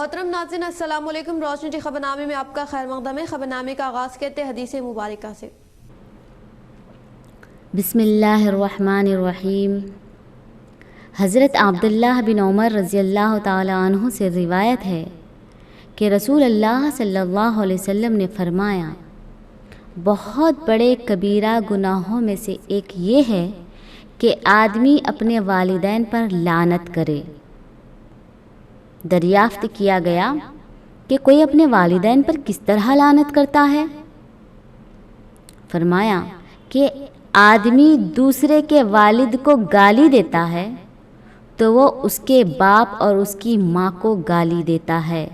محترم ناظرین السلام علیکم۔ روشنی جی خبرنامے میں آپ کا خیر مقدم ہے۔ خبرنامے کا آغاز کرتے حدیث مبارکہ سے۔ بسم اللہ الرحمن الرحیم۔ حضرت عبداللہ بن عمر رضی اللہ تعالی عنہ سے روایت ہے کہ رسول اللہ صلی اللہ علیہ وسلم نے فرمایا، بہت بڑے کبیرہ گناہوں میں سے ایک یہ ہے کہ آدمی اپنے والدین پر لعنت کرے۔ دریافت کیا گیا کہ کوئی اپنے والدین پر کس طرح لعنت کرتا ہے؟ فرمایا کہ آدمی دوسرے کے والد کو گالی دیتا ہے تو وہ اس کے باپ اور اس کی ماں کو گالی دیتا ہے۔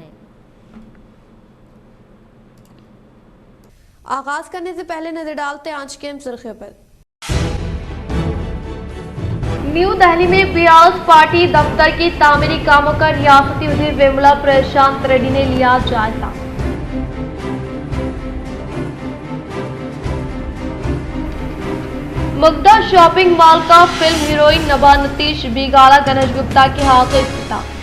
آغاز کرنے سے پہلے نظر ڈالتے ہیں آج کے اہم سرخیوں پر۔ نیو دہلی میں پیاز پارٹی دفتر کی تعمیری کاموں کا ریاستی وزیر ویملا پرشانت ریڈی نے لیا جائزہ۔ مگدہ شاپنگ مال کا فلم ہیروئن نبا نتیش بیگالا گنیش گپتا کے ہاتھوں افتتاح۔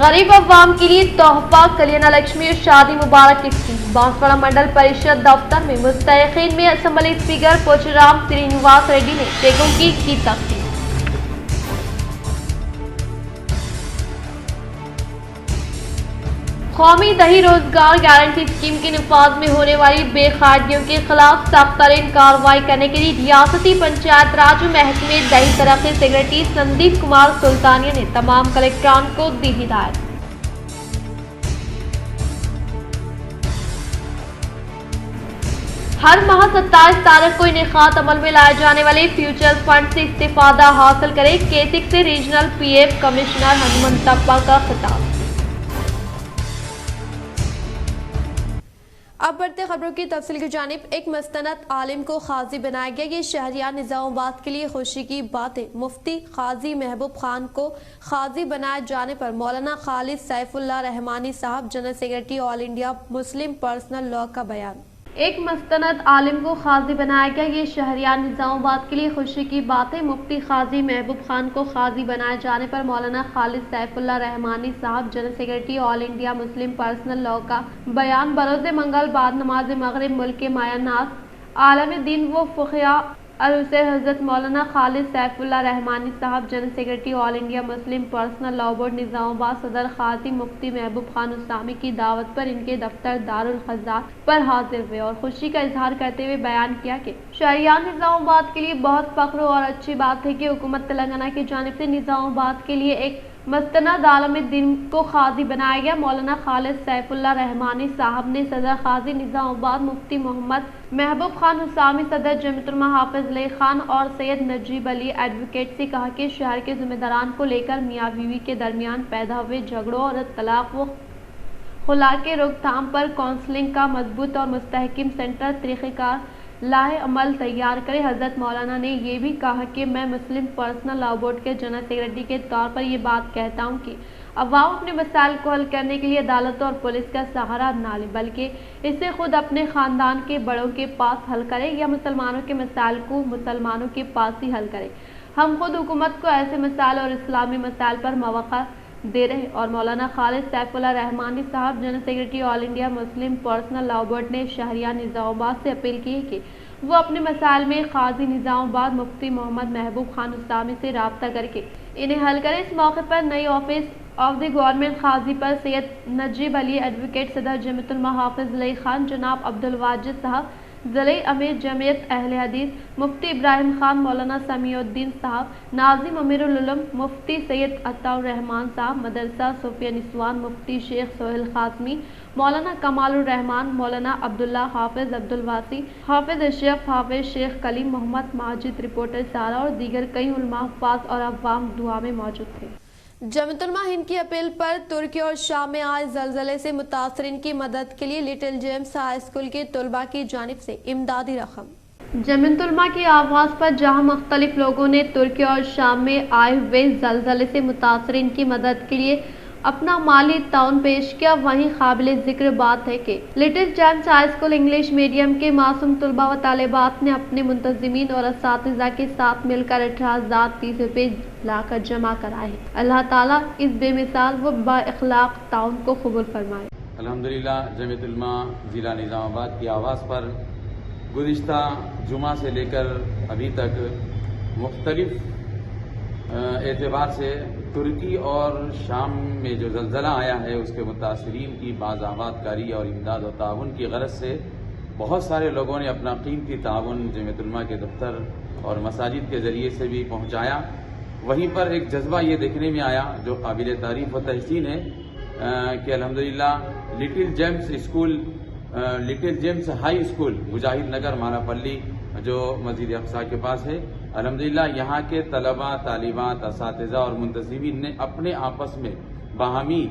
غریب عوام کے لیے تحفہ کلیانہ لکشمی شادی مبارک اسکیم۔ بانسواڑہ منڈل پریشد دفتر میں مستحقین میں اسمبلی اسپیکر پوچرام سرینواس ریڈی نے چیکوں کی تقسیم۔ قومی دیہی روزگار گارنٹی اسکیم کے نفاذ میں ہونے والی بے قاعدگیوں کے خلاف سخت ترین کارروائی کرنے کے لیے ریاستی پنچایت راج محکمے دیہی ترقی سیکرٹری سندیپ کمار سلطانیہ نے تمام کلکٹران کو دی ہدایت۔ ہر ماہ 27 تاریخ کو انعقاد عمل میں لائے جانے والے فیوچر فنڈ سے استفادہ حاصل کرے، کیسک سے ریجنل پی ایف کمشنر ہنمنتپا کا خطاب۔ اب بڑھتے خبروں کی تفصیل کی جانب۔ ایک مستند عالم کو قاضی بنایا گیا، یہ شہریار نظام آباد کے لیے خوشی کی بات ہے۔ مفتی قاضی محبوب خان کو قاضی بنائے جانے پر مولانا خالد سیف اللہ رحمانی صاحب general secretary all India Muslim personal law کا بیان۔ ایک مستند عالم کو قاضی بنایا گیا، یہ شہریار نظام آباد کے لیے خوشی کی بات ہے۔ مفتی قاضی محبوب خان کو قاضی بنائے جانے پر مولانا خالد سیف اللہ رحمانی صاحب general secretary all India Muslim personal law کا بیان بروز منگل بعد نماز مغرب ملک کے مایہ ناز عالم دین و فقیہ عروس حضرت مولانا خالد سیف اللہ رحمانی صاحب general secretary all India Muslim personal law board Nizamabad صدر قاضی مفتی محبوب خان اسلامی کی دعوت پر ان کے دفتر دارالخزات پر حاضر ہوئے اور خوشی کا اظہار کرتے ہوئے بیان کیا کہ شہریار نظام آباد کے لیے بہت فخر اور اچھی بات ہے کہ حکومت تلنگانہ کی جانب سے نظام آباد کے لیے ایک مستند عالم دین کو قاضی بنایا گیا۔ مولانا خالد سیف اللہ رحمانی صاحب نے صدر قاضی نظام آباد مفتی محمد محبوب خان حسامی، صدر جمعیت علماء حافظ علی خان اور سید نجیب علی ایڈوکیٹ سے کہا کہ شہر کے ذمہ داران کو لے کر میاں بیوی کے درمیان پیدا ہوئے جھگڑوں اور طلاق و خلا کے روک تھام پر کونسلنگ کا مضبوط اور مستحکم سینٹر طریقہ کار لاہ عمل تیار کرے۔ حضرت مولانا نے یہ بھی کہا کہ میں مسلم پرسنل لاء بورڈ کے جنرل سیکرٹری کے طور پر یہ بات کہتا ہوں کہ عوام اپنے مسائل کو حل کرنے کے لیے عدالت اور پولیس کا سہارا نہ لے، بلکہ اسے خود اپنے خاندان کے بڑوں کے پاس حل کرے یا مسلمانوں کے مسائل کو مسلمانوں کے پاس ہی حل کرے۔ ہم خود حکومت کو ایسے مسائل اور اسلامی مسائل پر مواقع دے رہے اور مولانا خالد سیف اللہ رحمانی صاحب general secretary all India Muslim personal law board نے شہریار نظام آباد سے اپیل کی ہے کہ وہ اپنے مسائل میں قاضی نظام آباد مفتی محمد محبوب خان اسلامی سے رابطہ کر کے انہیں حل کرے۔ اس موقع پر نئی office of the government Qazi per Syed Najib Ali advocate, صدر جمعیت علماء حافظ علی خان، جناب عبدالواجد صاحب ضلعی امیر جمعیت اہل حدیث مفتی ابراہیم خان، مولانا سمیع الدین صاحب ناظم امیر العلوم مفتی سید عطا الرحمان صاحب، مدرسہ صوفیہ نسوان مفتی شیخ سہیل قاسمی، مولانا کمال الرحمان، مولانا عبداللہ حافظ عبدالواسی، حافظ اشرف، حافظ شیخ کلیم محمد ماجد، رپورٹر سارا اور دیگر کئی علماء، حفاظ اور عوام دعا میں موجود تھے۔ جمعیت علماء ہند کی اپیل پر ترکی اور شام میں آئے زلزلے سے متاثرین کی مدد کے لیے لٹل جیمز ہائی اسکول کے طلباء کی جانب سے امدادی رقم۔ جمعیت علماء کی آواز پر جہاں مختلف لوگوں نے ترکی اور شام میں آئے ہوئے زلزلے سے متاثرین کی مدد کے لیے अपना माली ताउन पेश किया। वहीं काबिल जिक्र बात है कि little James high school English medium के मासूम तलबा व तालिबात ने अपने मुंतजिमीन और असातिज़ा के साथ मिलकर 18,030 रुपये लाकर जमा कराए हैं। अल्लाह ताला इस बेमिसाल व बाइखलाक ताउन को कबूल फरमाए। अल्हम्दुलिल्लाह जमीयत उलमा ज़िला निज़ामाबाद की आवाज़ पर गुज़िश्ता जुमा से लेकर अभी तक मुख्तलिफ एतबार से तुर्की और शाम में जो ज़लज़ला आया है उसके मुतासरीन की बाज़ाबादकारी और इमदाद और ताउन की गरज से बहुत सारे लोगों ने अपना कीमती ताउन जमीयत उलमा के दफ्तर और मसाजिद के ज़रिए से भी पहुँचाया। वहीं पर एक जज्बा ये देखने में आया जो काबिल तारीफ़ व तहसीन है कि अल्हम्दुलिल्लाह लिटिल जेम्स हाई स्कूल मुजाहिद नगर मालापल्ली जो मस्जिद अक़सा के पास है, अल्हम्दुलिल्लाह यहाँ के तलबा तालिबात असातिज़ा और मुंतज़िमीन ने अपने आपस में बाहमी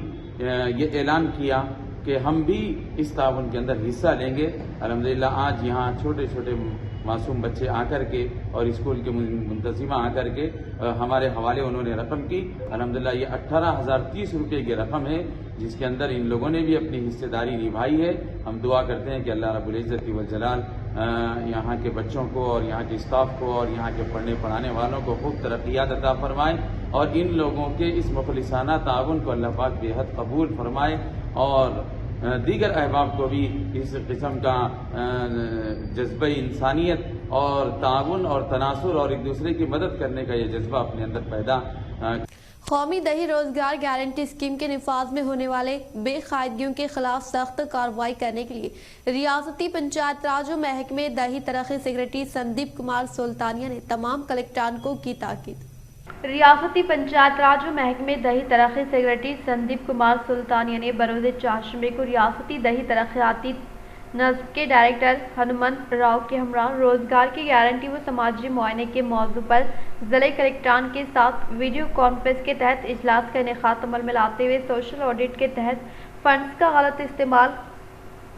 ये ऐलान किया कि हम भी इस ताउन के अंदर हिस्सा लेंगे। अल्हम्दुलिल्लाह आज यहाँ छोटे छोटे मासूम बच्चे आकर के और स्कूल के मुंतज़िमा आकर के हमारे हवाले उन्होंने रकम की। अल्हम्दुलिल्लाह ये 18,030 रुपये की रकम है जिसके अंदर इन लोगों ने भी अपनी हिस्सेदारी निभाई है। हम दुआ करते हैं कि अल्लाह रब्बुल इज़्ज़त वल जलाल यहाँ के बच्चों को और यहाँ के स्टाफ को और यहाँ के पढ़ने पढ़ाने वालों को खूब तरक्यात अता फरमाए और इन लोगों के इस मुखलिसाना ताउन को अल्लाह पाक बेहद कबूल फरमाए और दीगर अहबाब को भी इस किस्म का जज्बा इंसानियत और ताउन और तनासुर और एक दूसरे की मदद करने का ये जज्बा अपने अंदर पैदा। कौमी दही रोजगार गारंटी स्कीम के निफाज में होने वाले बेकायदगियों के खिलाफ सख्त कार्रवाई करने के लिए रियासती पंचायत राज महकमे दही तरक्की सेक्रेटरी संदीप कुमार सुल्तानिया ने तमाम कलेक्टरानों की ताकीद। रियासती पंचायत राज महकमे दही तरक्की सेक्रेटरी संदीप कुमार सुल्तानिया ने बरोज़ चारशंबे को रियासती दही तरक्याती नज़्म के डायरेक्टर हनुमंत राव के हमरा रोजगार की गारंटी व समाजी मुआयने के मौजू पर ज़िले कलेक्टरान के साथ वीडियो कॉन्फ्रेंस के तहत इजलास का इनेकाद अमल में लाते हुए सोशल ऑडिट के तहत फंड्स का गलत इस्तेमाल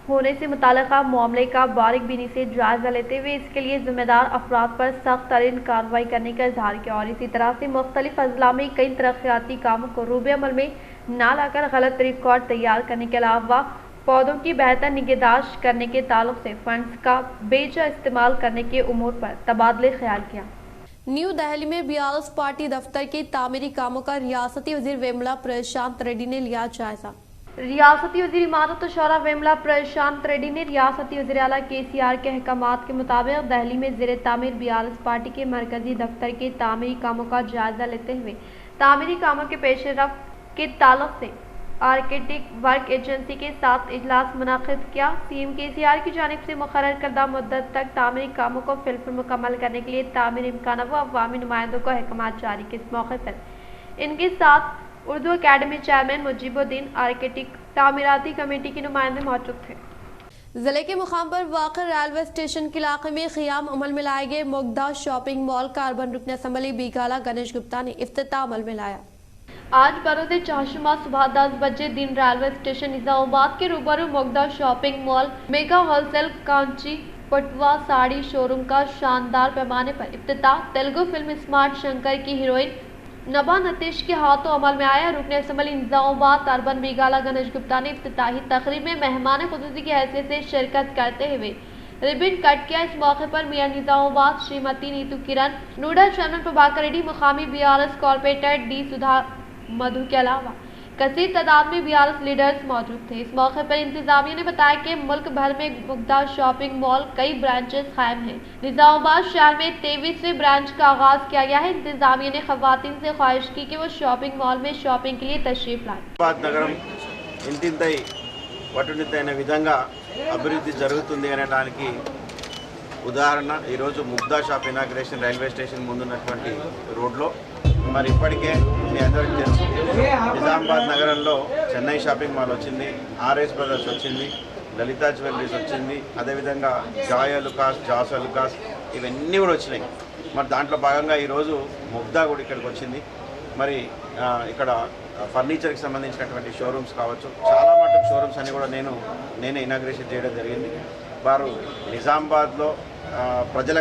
होने से मुताल्लिका मामले का बारीकबीनी से जायजा लेते हुए इसके लिए जिम्मेदार अफराद पर सख्त तरीन कार्रवाई करने का इजहार किया और इसी तरह से मुख्तलिफ अजला में कई तरक्याती कामों को रूबे अमल में न लाकर गलत रिकॉर्ड तैयार करने के अलावा पौधों की बेहतर निगहदाश्त करने के ताल्लुक से फंड्स का बेजा इस्तेमाल करने के उमूर पर तबादले ख्याल किया। न्यू दिल्ली में BRS पार्टी दफ्तर के तामीरी कामों का रियासती वजीर वेमला प्रशांत रेड्डी ने लिया जायजा। रियासती वजीर इमारत शौरा वेमला प्रशांत रेड्डी ने रियासती वज़ीर आला KCR के अहकामात के मुताबिक दिल्ली में ज़ेर तामीर BRS पार्टी के मरकजी दफ्तर के तामीरी कामों का जायजा लेते हुए तामीरी कामों के पेश रफ्त के ताल्लुक से आर्किटेक्ट वर्क एजेंसी के साथ इजलास मुनाकिद किया। CM KCR की जानिब से मुकर्रर करदा मुद्दत तक तामीरी कामों को फिलफिल मुकम्मल करने के लिए तामीरी इम्कान व अवामी नुमाइंदों को अहकामात जारी किए। इस मौके पर इनके साथ Urdu academy chairman Mujeebuddin, architect तामीराती कमेटी के नुमाइंदे मौजूद थे। जिले के मुकाम पर वाक़ रेलवे स्टेशन के इलाके में क़ियाम अमल में लाए गए मुग्धा शॉपिंग मॉल का अर्बन रुकन असम्बली बीगाला गणेश गुप्ता ने इफ्तिताह अमल में लाया। आज बरोज़ चारशंबा सुबह 10 बजे दिन रेलवे स्टेशन निजामाबाद के रूबरू Mugdha shopping mall mega wholesale Kanchi Patwa sari showroom का शानदार पैमाने पर इफ्तिताह तेलुगु फिल्म स्मार्ट शंकर की हीरोइन नबा नतीश के हाथों अमल में आया। रुकन असम्बली निजामाबाद अर्बन बीगाला गणेश गुप्ता ने इफ्तिताही तकरीब में मेहमान खुसूसी की हैसियत से शिरकत करते हुए रिबन कट किया। इस मौके पर मेयर निजामाबाद श्रीमती नीतू किरण, नूडल चेयरमैन प्रभाकर रेड्डी, मुकामी BRS कॉर्पोरेटर D सुधा मधु के अलावा कसीर तादाद में BRS लीडर्स मौजूद थे। इस मौके पर इंतजामिया ने बताया कि मुल्क भर में मुग्धा शॉपिंग मॉल कई ब्रांचेस कायम हैं। निजामाबाद शहर में 23वें ब्रांच का आगाज किया गया है। इंतजामिया ने खवातीन से ख्वाहिश की कि वो शॉपिंग मॉल में शॉपिंग के लिए तशरीफ लाएं। नगरम इंटिंतै వటునితైన విధంగా అభివృద్ధి జరుగుతుంది అనడానికి ఉదాహరణ ఈరోజు ముగ్ధా షాప్ ఇనాగ్రేషన్ రైల్వే స్టేషన్ ముందున్నటువంటి రోడ్లో మరి ఇప్పటికే మీ అందరికీ తెలుసు నిజామాబాద్ నగరంలో చెన్నై షాపింగ్ మాల్ వచ్చింది, RS బ్రదర్స్ వచ్చింది, లలితా జ్యువెలరీస్ వచ్చింది, అదేవిధంగా జాయ్ అలుకాస్, జాస్ అలుకాస్ ఇవన్నీ కూడా వచ్చినాయి. మరి దాంట్లో భాగంగా ఈరోజు ముగ్ధా కూడా ఇక్కడికి వచ్చింది. మరి ఇక్కడ ఫర్నిచర్కి సంబంధించినటువంటి షోరూమ్స్ కావచ్చు, చాలా మటుకు షోరూమ్స్ అన్నీ కూడా నేనే ఇనాగ్రేషన్ చేయడం జరిగింది. వారు నిజామాబాద్లో ప్రజల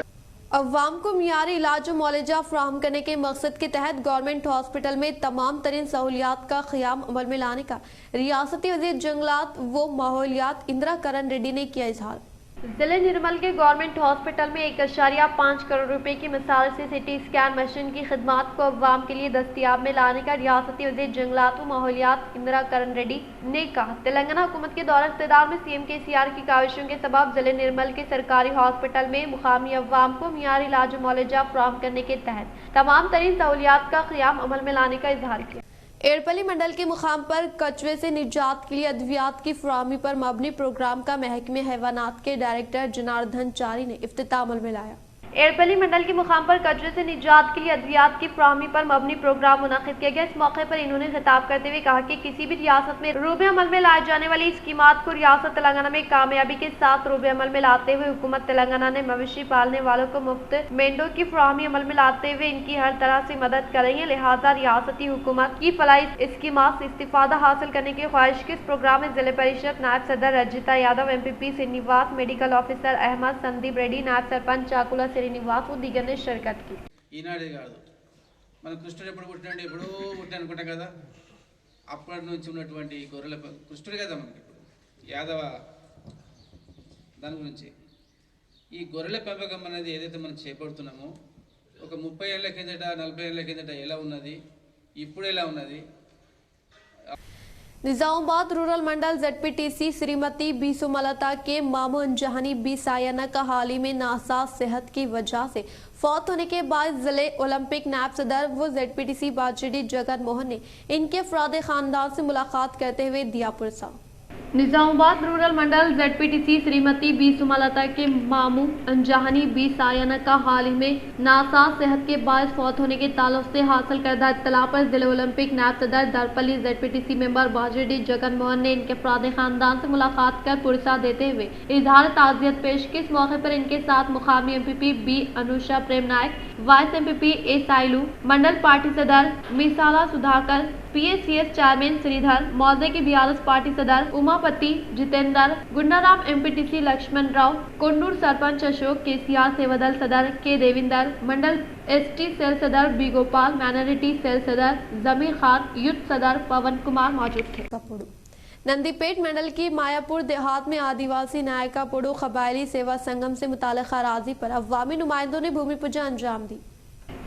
अवाम को मियारी इलाज और मुआवजा फराहम करने के मकसद के तहत गवर्नमेंट हॉस्पिटल में तमाम तरीन सहूलियात का क़याम अमल में लाने का रियासती वज़ीर जंगलात व माहौलियात इंदिरा करण रेड्डी ने किया इजहार। जिले निर्मल के गवर्नमेंट हॉस्पिटल में 1.5 करोड़ रुपए की मिसाल से सिटी स्कैन मशीन की खिदमात को अवाम के लिए दस्तियाब में लाने का रियासती वज़ीर जंगलात व माहौलियात इंदिरा करण रेड्डी ने कहा। तेलंगाना हुकूमत के दौर इक़्तिदार में CM KCR की काविशों के सबब जिले निर्मल के सरकारी हॉस्पिटल में मुकामी अवाम को मियारी इलाज मुआवजा फराहम करने के तहत तमाम तरीन सहूलियात का क़याम अमल में लाने का इजहार किया। एड़पली मंडल के मुकाम पर कचरे से निजात के लिए अद्वियात की फराहमी पर मबनी प्रोग्राम का महकमे हैवानात के डायरेक्टर जनार्दन चारी ने इफ्तिताह अमल में लाया। एड़पली मंडल के मुकाम पर कचरे से निजात के लिए अद्वियात की फराहमी पर मबनी प्रोग्राम मुनाकिद किया गया। इस मौके पर इन्होंने खिताब करते हुए कहा कि किसी भी रियासत में रूबे अमल में लाए जाने वाली स्कीमात को रियासत तेलंगाना में कामयाबी के साथ रूबे अमल में लाते हुए हुकूमत तेलंगाना ने मवेशी पालने वालों को मुफ्त मेंढों की फराहमी अमल में लाते हुए इनकी हर तरह से मदद कर रही है। लिहाजा रियासती हुकूमत की फलाही स्कीमात से इस्तिफादा हासिल करने की ख्वाहिश के इस प्रोग्राम में जिले परिषद नायब सदर Rajitha Yadav, MPP Srinivas, medical officer Ahmed Sandeep Reddy, नायब सरपंच चाकुला श्रीनिवास व दीगर ने शिरकत की। ఈనాడే కాదు మన కృష్ణుడు ఎప్పుడు పుట్టినాడు, ఎప్పుడూ పుట్టి అనుకుంటాం కదా. అప్పటి నుంచి ఉన్నటువంటి గొర్రెల కృష్ణుడు కదా మనకి ఇప్పుడు యాదవ దాని గురించి ఈ గొర్రెల పెంపకం అనేది ఏదైతే మనం చేపడుతున్నామో ఒక 30 ఏళ్ల కిందట 40 ఏళ్ల కిందట ఎలా ఉన్నది, ఇప్పుడు ఎలా ఉన్నది. निजामाबाद रूरल मंडल ZPTC श्रीमती बी सुमलता के मामू अंजहानी बी सायना का हाल ही में नासाज सेहत की वजह से फौत होने के बाद जिले ओलंपिक नायब सदर व ZPTC बाजिडी जगन मोहन ने इनके अफराद खानदान से मुलाकात करते हुए दिया पुरसा। निजामाबाद रूरल मंडल ZPTC श्रीमती बी सुमलता के मामू अंजहानी बी सायना का हाल ही में नासाज सेहत के बाद फौत होने के ताल्लुक से हासिल करदा इत्तला पर जिले ओलंपिक नायब सदर दरपली ZPTC मेंबर बाजिडी जगन मोहन ने इनके अफराद खानदान से मुलाकात कर पुरसा देते हुए इजहार ताज़ियत पेश की। इस मौके पर इनके साथ मुकामी MPP B Anusha Prem Nayak, vice MPP A Sailu, mandal party सदर मिसाला सुधाकर, PACS चेयरमैन श्रीधर, मौजे के BRS पार्टी सदर उमापति जितेंद्र, गुंडाराम MPTC लक्ष्मण राव, कोंडूर सरपंच अशोक, KCR सेवादल सदर के देविंदर, मंडल ST सेल सदर B गोपाल, माइनॉरिटी सेल सदर जमीर खान, युद्ध सदर पवन कुमार मौजूद थे। नंदीपेट मंडल की मायापुर देहात में आदिवासी नायका पुडू कबायली सेवा संगम से मुताल्लिक़ अराज़ी पर अवामी नुमाइंदों ने भूमि पूजा अंजाम दी।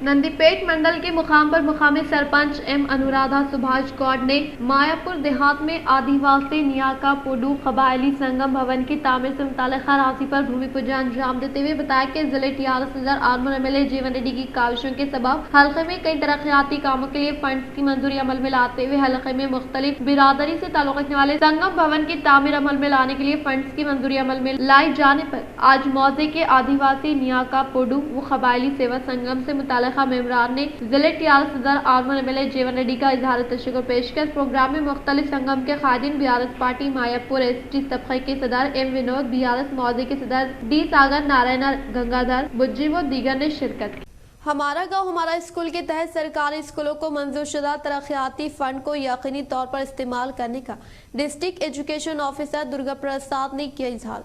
नंदीपेट मंडल के मुकाम पर मुकामी सरपंच M अनुराधा सुभाष गौड़ ने मायापुर देहात में आदिवासी नियाका पुडू कबायली संगम भवन की तामीर से मुताल्लिक़ अराज़ी पर भूमि पूजा अंजाम देते हुए बताया कि जिले TRS सदर आर्मर MLA जीवन रेड्डी की काविशों के सबब हल्के में कई तरक्याती कामों के लिए फंड्स की मंजूरी अमल में लाते हुए हल्के में मुख्तलिफ बिरादरी से ताल्लुक़ रखने वाले संगम भवन की तामीर अमल में लाने के लिए फंड्स की मंजूरी अमल में लाई जाने पर आज मौजे के आदिवासी नियाका पुडू व कबायली सेवा संगम से मेंबरान ने जिले TRS सदर आर्मर MLA जीवन रेड्डी का इजहार तशक्कुर पेश किया। प्रोग्राम में मुख्तलिफ संगम के खादिन, BRS पार्टी मायापुर ST तबके के सदर M विनोद, BRS मौजे के सदर D सागर, नारायण गंगाधर, बुज्जी व दीगर ने शिरकत की। हमारा गांव हमारा स्कूल के तहत सरकारी स्कूलों को मंजूर शुदा तरक्याती फंड को यकीनी तौर पर इस्तेमाल करने का district education officer Durga Prasad ने किया इजहार।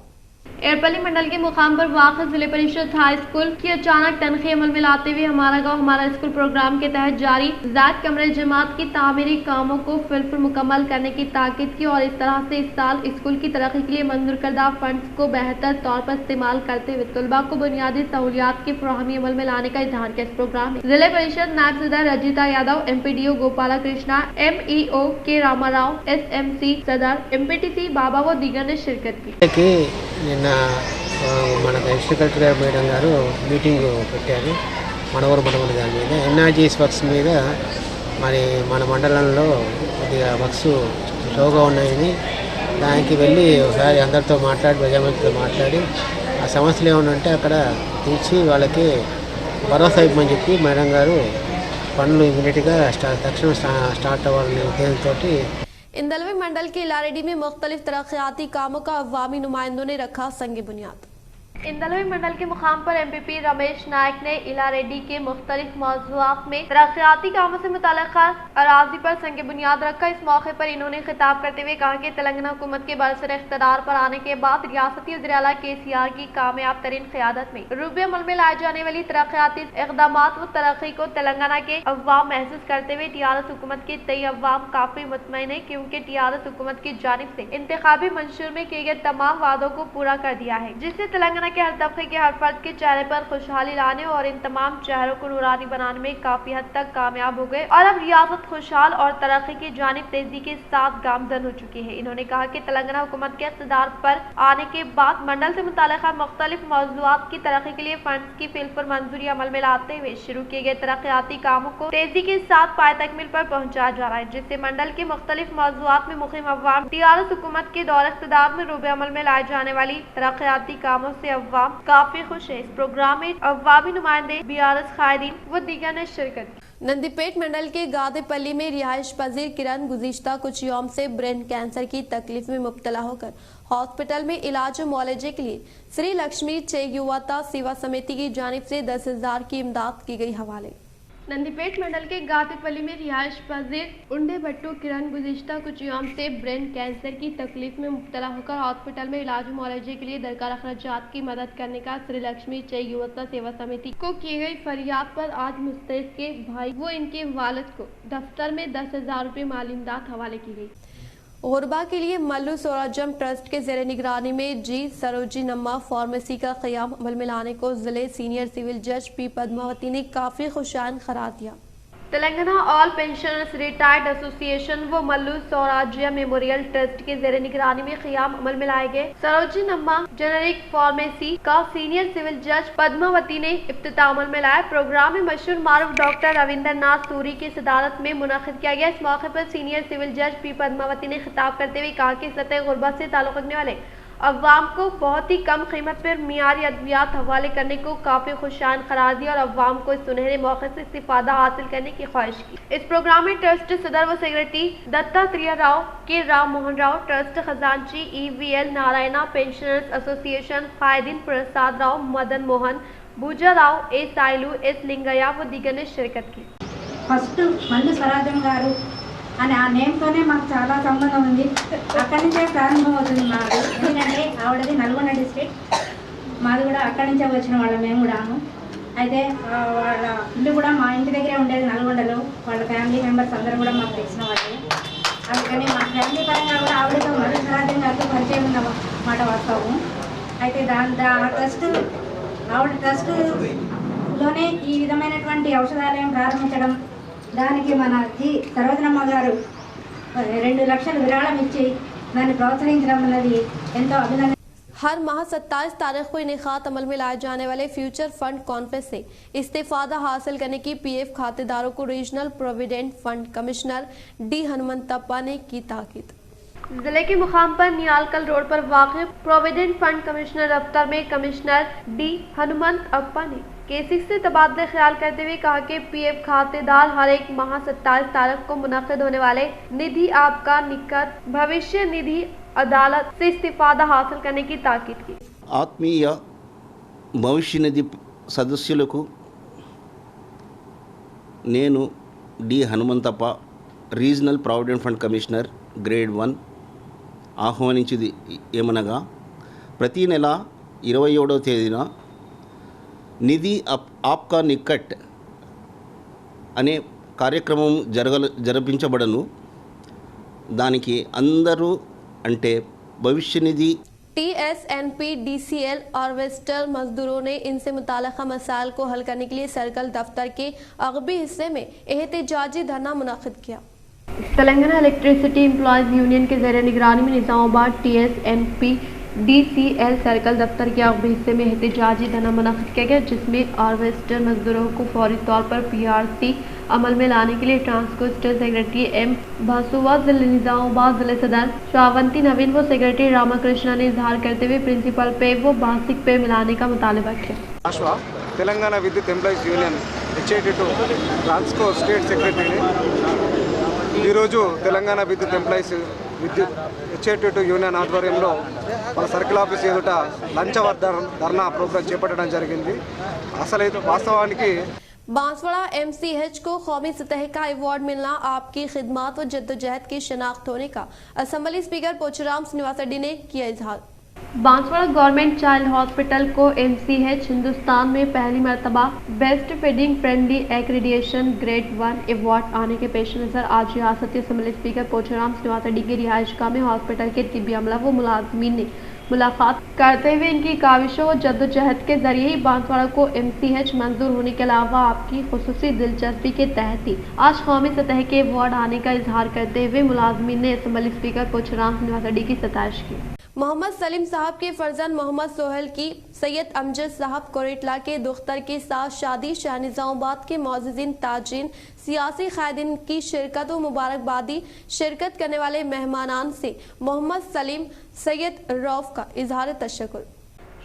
एड़पली मंडल के मुकाम पर वाक़ जिले परिषद हाई स्कूल की अचानक तनख्वाह अमल में लाते हुए हमारा गांव हमारा स्कूल प्रोग्राम के तहत जारी ज़ात कमरे जमात की तामीरी कामों को फिर मुकम्मल करने की ताकीद की और इस तरह से इस साल स्कूल की तरक्की के लिए मंजूर करदा फंड्स को बेहतर तौर पर इस्तेमाल करते हुए तलबा को बुनियादी सहूलियात की फराहमी अमल में लाने का इजहार किया। इस प्रोग्राम में जिले परिषद नायब सदर रजिता यादव, MPDO गोपाला कृष्णा, MEO के रामाराव, SMC सदर MPTC बाबा व दीगर ने शिरकत की। నిన్న మన డిస్ట్రిక్ట్ కలెక్టర్ మేడం గారు మీటింగ్ పెట్టారు మన ఊరు మండలం దాని మీద NRGS వర్క్స్ మీద. మరి మన మండలంలో కొద్దిగా వర్క్స్ స్లోగా ఉన్నాయని దానికి వెళ్ళి ఒకసారి అందరితో మాట్లాడి ప్రజామంత్రితో మాట్లాడి ఆ సమస్యలు ఏమైనా ఉంటే అక్కడ తీర్చి వాళ్ళకి భరోసా ఇవ్వమని చెప్పి మేడం గారు పనులు ఇమీడియట్గా తక్షణం స్టార్ట్ అవ్వాలనే ఉద్దేశంతో इंदलवी मंडल के इलारेडी में मुख्तलिफ तरक्याती कामों का अवामी नुमाइंदों ने रखा संग बुनियाद। इंदलवी मंडल के मुकाम पर एमपीपी रमेश नायक ने इला रेड्डी के मुख्तलिफ मौज़ूआत में तरक्याती कामों से मुतल्लिक़ा अराज़ी पर संग बुनियाद रखा। इस मौके पर इन्होंने खिताब करते हुए कहा कि तेलंगाना हुकूमत के बरसर इख्तियार पर आने के बाद रियासती वज़ीर आला KCR की कामयाब तरीन क़यादत में रूबे अमल में लाई जाने वाली तरक्याती इक़दामात व तरक्की को तेलंगाना के अवाम महसूस करते हुए TRS हुकूमत के तई अवाम काफी मुतमईन है, क्योंकि TRS हुकूमत की जानिब से इंतखाबी मंशूर में किए गए तमाम वादों को पूरा कर दिया है, जिससे तेलंगाना के हर तबके के हर फर्द के चेहरे पर खुशहाली लाने और इन तमाम चेहरों को नूरानी बनाने में काफी हद तक कामयाब हो गए और अब रियासत खुशहाल और तरक्की की जानिब तेजी के साथ गामजन हो चुकी है। इन्होंने कहा कि तेलंगाना हुकूमत के इक़्तिदार पर आने के बाद मंडल से मुताल्लिक़ा मुख्तलिफ मौज़ूआत की तरक्की के लिए फंड्स की फिलफुर मंजूरी अमल में लाते हुए शुरू किए गए तरक्याती कामों को तेजी के साथ पाए तकमील पर पहुँचाया जा रहा है, जिससे मंडल के मुख्तलिफ मौज़ूआत में मुक़ीम अवाम TRS हुकूमत के दौर इक़्तिदार में रूबे अमल में लाए जाने वाली तरक्याती कामों से अवाम काफी खुश है। इस प्रोग्राम में अवामी नुमाइंदे BRS कायदीन व दीगर ने शिरकत की। नंदीपेट मंडल के गादेपल्ली में रिहाइश पजीर किरण गुज़िश्ता कुछ यौम से ब्रेन कैंसर की तकलीफ में मुब्तला होकर हॉस्पिटल में इलाज मुआलजे के लिए श्री लक्ष्मी चेयुवता सेवा समिति की जानिब से 10,000 की इमदाद की गई हवाले। नंदीपेट मंडल के गादेपल्ली में रिहाइश पजीर उंडे भट्टू किरण गुज़िश्ता कुछ यौम से ब्रेन कैंसर की तकलीफ में मुब्तला होकर हॉस्पिटल में इलाज मुआलजे के लिए दरकार अखराजात की मदद करने का श्री लक्ष्मी चेयुवता सेवा समिति को की गई फरियाद पर आज मुस्तैद के भाई व इनके वालिद को दफ्तर में 10,000 रुपये माली इमदाद हवाले की गई। गुरबा के लिए मल्लू सोराजम ट्रस्ट के ज़ेर निगरानी में जी सरोजी नम्मा फार्मेसी का क़याम अमल में लाने को ज़िले सीनियर सिविल जज P पद्मावती ने काफ़ी खुशाइन करार दिया। Telangana all pensioners retired association व मल्लू सौराज्य मेमोरियल ट्रस्ट के ज़ेर निगरानी में क़याम अमल में लाए गए सरोजी नम्मा जेनेरिक फार्मेसी का सीनियर सिविल जज पद्मावती ने इफ्तिताह अमल में लाया। प्रोग्राम में मशहूर मारूफ डॉक्टर रविंद्र नाथ सूरी की सदारत में मुनक़िद किया गया। इस मौके पर सीनियर सिविल जज P पद्मावती ने खिताब करते हुए कहा कि सतह गुरबत से ताल्लुक़ रखने वाले अवाम को बहुत ही कम कीमत पर मियारी अद्वियात हवाले करने को काफ़ी खुशाइन करार दिया और अवाम को इस सुनहरे मौके से इस्तिफादा हासिल करने की ख्वाहिश की। इस प्रोग्राम में ट्रस्ट सदर व सेक्रेटरी दत्तात्रेय राव के राम मोहन राव, ट्रस्ट खजांची EVL Narayana, pensioners association कायदीन Prasad Rao, Madan Mohan, भूजा राव, ए साइलू, एस लिंगయ్య व दीगर ने शिरकत की। फस्ट मल्लू स्वराज्యం గారు అని ఆ నేమ్తోనే మాకు చాలా సంబంధం ఉంది. అక్కడి నుంచే ప్రారంభం అవుతుంది మాది. ఎందుకంటే ఆవిడది నల్గొండ డిస్ట్రిక్ట్, మాది కూడా అక్కడి నుంచే వచ్చిన వాళ్ళ మేము కూడాను. అయితే వాళ్ళ ఇల్లు కూడా మా ఇంటి దగ్గరే ఉండేది నల్గొండలో. వాళ్ళ ఫ్యామిలీ మెంబర్స్ అందరూ కూడా మాకు తెలిసిన వాళ్ళే. అందుకని మా ఫ్యామిలీ పరంగా కూడా ఆవిడతో మల్లు స్వరాజ్యం గారితో పరిచయం ఉన్న మాట వాస్తవం. అయితే ట్రస్ట్ ఆవిడ ట్రస్ట్లోనే ఈ విధమైనటువంటి ఔషధాలయం ప్రారంభించడం, దానికి మన జి సరోజనమ్మ గారు 2 లక్షలు విరాళం ఇచ్చి దాన్ని ప్రోత్సహించడం అన్నది ఎంతో అభినందన। हर माह 27 तारीख को इनेकात अमल में लाए जाने वाले फ्यूचर फंड कॉन्फ्रेंस से इस्तेफादा हासिल करने की PF खातेदारों को regional provident fund commissioner D Hanumantappa ने की ताकीद। जिले के मुकाम पर नियालकल रोड पर वाक़िफ़ प्रोविडेंट फंड कमिश्नर दफ्तर में कमिश्नर D हनुमंतप्पा ने केसिक से तबादले ख्याल करते हुए कहा कि PF खातेदार हर एक माह 27 तारीख को मुनक़िद होने वाले निधि आपका निकट भविष्य निधि अदालत से इस्तिफादा हासिल करने की ताकीद की। ఆత్మీయ భవిష్య నిధి సదస్సులకు నేను D Hanumanthappa regional provident fund commissioner grade 1 ఆహ్వానించింది ఏమనగా ప్రతి నెల 27వ తేదీన నిధి ఆప్కా నికట్ అనే కార్యక్రమం జరిపించబడను. దానికి అందరూ అంటే భవిష్య నిధి TSNP DCL और वेस्टर्न मजदूरों ने इनसे मुताल्लिक़ा मसाइल को हल करने के लिए सर्कल दफ्तर के अगबी हिस्से में एहतजाजी धरना मुनक़िद किया। तेलंगाना इलेक्ट्रिसिटी एम्प्लॉयज़ यूनियन के ज़ेर निगरानी में निज़ामाबाद TSNP DCL सर्कल दफ्तर के अगबी हिस्से में एहतजाजी धरना मुनक़िद किया गया, जिसमें हार्वेस्टर मजदूरों को फौरी तौर पर PRC अमल में लाने के लिए ट्रांसको स्टेट सेक्रेटरी M भासुवा, जिले निज़ामाबाद जिले सदर श्रावंती नवीन व सेक्रेटरी रामकृष्ण ने इजहार करते हुए प्रिंसिपल पे व बेसिक पे मिलाने का मुतालबा किया। తెలంగాణ విద్యుత్ ఎంప్లాయీస్ యూనియన్ హెచ్ఐటి2 ట్రాన్స్కో స్టేట్ సెక్రటరీని ఈరోజు తెలంగాణ విద్యుత్ ఎంప్లాయీస్ విద్యుత్ హెచ్ఏ22 యూనియన్ ఆధ్వర్యంలో మన సర్కిల్ ఆఫీస్ ఎదుట లంచ్ అవర్ ధర్నా ప్రోగ్రాం చేపట్టడం జరిగింది. అసలు వాస్తవానికి बांसवाड़ा MCH को कौमी सतह का अवार्ड मिलना आपकी खिदमत व जद्दोजहद की शनाख्त होने का असेंबली स्पीकर पोचराम श्रीनिवास रेड्डी ने किया इजहार। बांसवाड़ा गवर्नमेंट चाइल्ड हॉस्पिटल को MCH हिंदुस्तान में पहली मरतबा best feeding friendly accreditation grade 1 award आने के पेश नज़र आज रियासती असेंबली स्पीकर पोचराम श्रीनिवास रेड्डी की रिहाइशगाह में हॉस्पिटल के तिब्बी अमला व मुलाजमीन ने मुलाकात करते हुए इनकी काविशों व जद्दोजहद के जरिए ही बांसवाड़ा को MCH मंजूर होने के अलावा आपकी खुसूसी दिलचस्पी के तहत ही आज कौमी सतह के अवार्ड आने का इजहार करते हुए मुलाजमीन ने असेंबली स्पीकर पोचराम श्रीनिवास रेड्डी की सताइश की। मोहम्मद सलीम साहब के फर्जंद मोहम्मद सोहेल की सैयद अमजद साहब कोरेटला के दुख्तर के साथ शादी शहर निजामाबाद के मौजूदीन ताजीन सियासी कायदीन की शिरकत व मुबारकबादी शिरकत करने वाले मेहमानान से मोहम्मद सलीम सैयद रऊफ का इजहार तशक्कुर।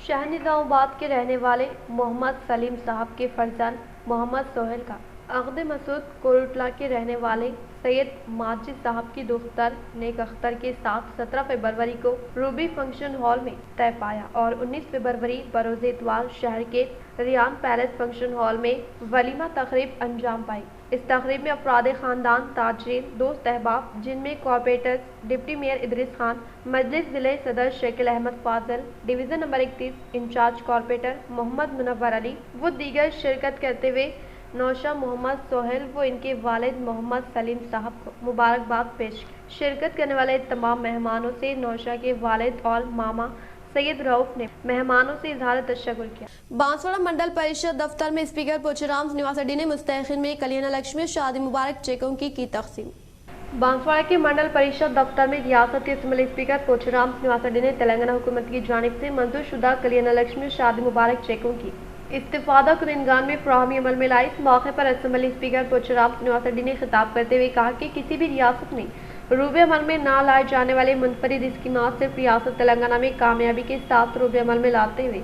शहर निजामाबाद के रहने वाले मोहम्मद सलीम साहब के फर्जंद मोहम्मद सोहेल का अक़द मसूद कोरेटला के रहने वाले सैयद माजिद साहब की दुख्तर नेक अख्तर के साथ 17 फरवरी को रूबी फंक्शन हॉल में तय पाया और 19 फरवरी बरोज़ इतवार शहर के रियान पैलेस फंक्शन हॉल में वलीमा तकरीब अंजाम पाई। इस तकरीब में अफराद ख़ानदान, ताजरीन, दोस्त अहबाब जिनमें corporators, deputy mayor Idris Khan, Majlis ज़िले सदर Shakeel Ahmed Fazal, division number 31 in charge corporator Mohammed Munawwar Ali व दीगर शिरकत करते हुए नौशा मोहम्मद सोहेल व इनके वालिद मोहम्मद सलीम साहब को मुबारकबाद पेश की। शिरकत करने वाले तमाम मेहमानों से नौशा के वालिद और मामा सैयद रऊफ ने मेहमानों से इजहार तशक्कुर किया। बांसवाड़ा मंडल परिषद दफ्तर में स्पीकर पोचराम श्रीनिवास रेड्डी ने मुस्तहिक़ीन में कल्याण लक्ष्मी शादी मुबारक चेकों की तक़सीम। बांसवाड़ा के मंडल परिषद दफ्तर में रियासती असेंबली स्पीकर पोचराम श्रीनिवास रेड्डी ने तेलंगाना हुकूमत की जानिब से मंजूर शुदा कल्याण लक्ष्मी शादी मुबारक चेकों की इस्तिफादा कुनिनगान में फराहमी अमल में लाई। इस मौके पर असेंबली स्पीकर पोचराम श्रीनिवास रेड्डी ने खिताब करते हुए कहा कि किसी भी रियासत में रूबे अमल में ना लाए जाने वाले मुनफरिद स्कीमात सिर्फ रियासत तेलंगाना में कामयाबी के साथ रूबे अमल में लाते हुए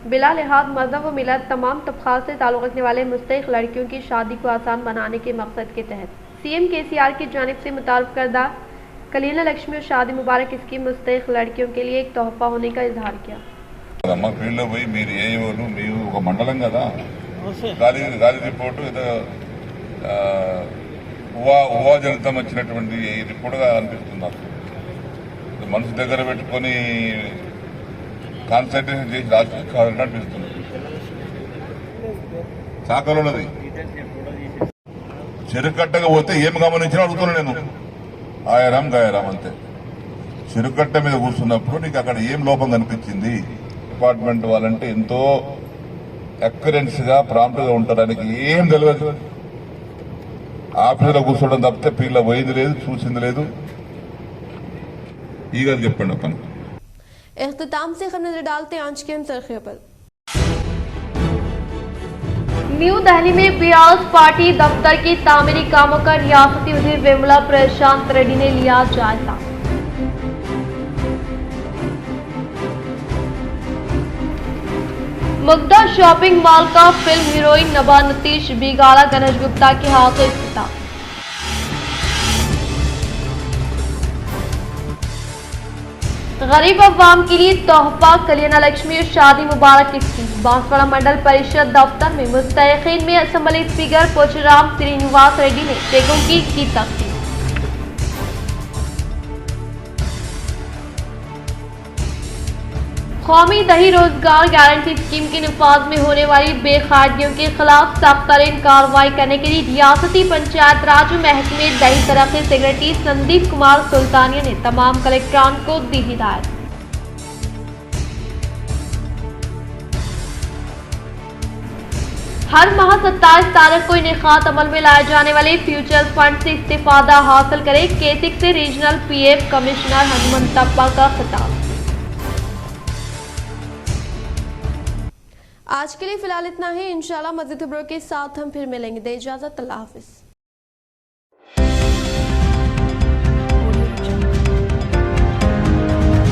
बिला लिहाज मजहब व मिलत तमाम तबक़ात से ताल्लुक़ रखने वाले मुस्तहिक़ लड़कियों की शादी को आसान बनाने के मकसद के तहत CM KCR की जानिब से मुतारफ़ करदा कल्याण लक्ष्मी और शादी मुबारक स्कीम मुस्तहिक़ लड़कियों के लिए एक तोहफ़ा होने का इजहार किया। అమ్మ ఫీల్డ్లో పోయి మీరు ఏఓలు మీరు ఒక మండలం కదా గాలి రిపోర్టు ఏదో ఉవా జనితం వచ్చినటువంటి రిపోర్టుగా అనిపిస్తుంది నాకు. మనసు దగ్గర పెట్టుకొని కాన్సన్ట్రేషన్ చేసి రాసినట్టు అనిపిస్తుంది. సాకలున్నది చెరుకట్టగా పోతే ఏం గమనించినా అడుగుతున్నా నేను. ఆయరాం గాయరాం అంతే. చెరుకట్ట మీద కూర్చున్నప్పుడు నీకు అక్కడ ఏం లోపం కనిపించింది? డిపార్ట్మెంట్ వాళ్ళంటే ఎంతో అక్యురెన్స్ గా ప్రాంప్ట్ గా ఉంటాడానికి ఏం తెలియదు. ఆఫీసులో కూర్చోవడం తప్పితే పిల్ల పోయింది లేదు, చూసింది లేదు. ఈగ చెప్పండి పని. इख्तिताम से खबर नजर डालते हैं आज के हम सुर्खियों पर। न्यू दिल्ली में पीआरएस पार्टी दफ्तर की तामीरी कामों का रियासती वजीर वेमुला प्रशांत रेड्डी ने लिया जायजा। मुग्धा शॉपिंग मॉल का फिल्म हीरोइन नभा नतीश बिगाड़ा गणेश गुप्ता के हाथों इफ्तिताह। गरीब अवाम के लिए तोहफा कल्याण लक्ष्मी और शादी मुबारक स्कीम। बांसवाड़ा मंडल परिषद दफ्तर में मुस्तहिक़ीन में असेंबली स्पीकर पोचराम श्रीनिवास रेड्डी ने चेकों की तक़सीम। कौमी दही रोजगार गारंटी स्कीम के निफाज में होने वाली बेकायदगियों के खिलाफ सख्त-तरीन कार्रवाई करने के लिए रियासती पंचायत राज महकमे दही तरक्की सेक्रेटरी संदीप कुमार सुल्तानिया ने तमाम कलेक्टरान को दी हिदायत। हर माह 27 तारीख को इनेकात अमल में लाए जाने वाले फ्यूचर फंड से इस्तिफादा हासिल करे। केसिक से रीजनल PF कमिश्नर हनुमंतप्पा का खिताब। आज के लिए फिलहाल इतना ही। इंशाल्लाह मज़ीद खबरों के साथ हम फिर मिलेंगे। दे इजाज़त, अल्लाह हाफ़िज़।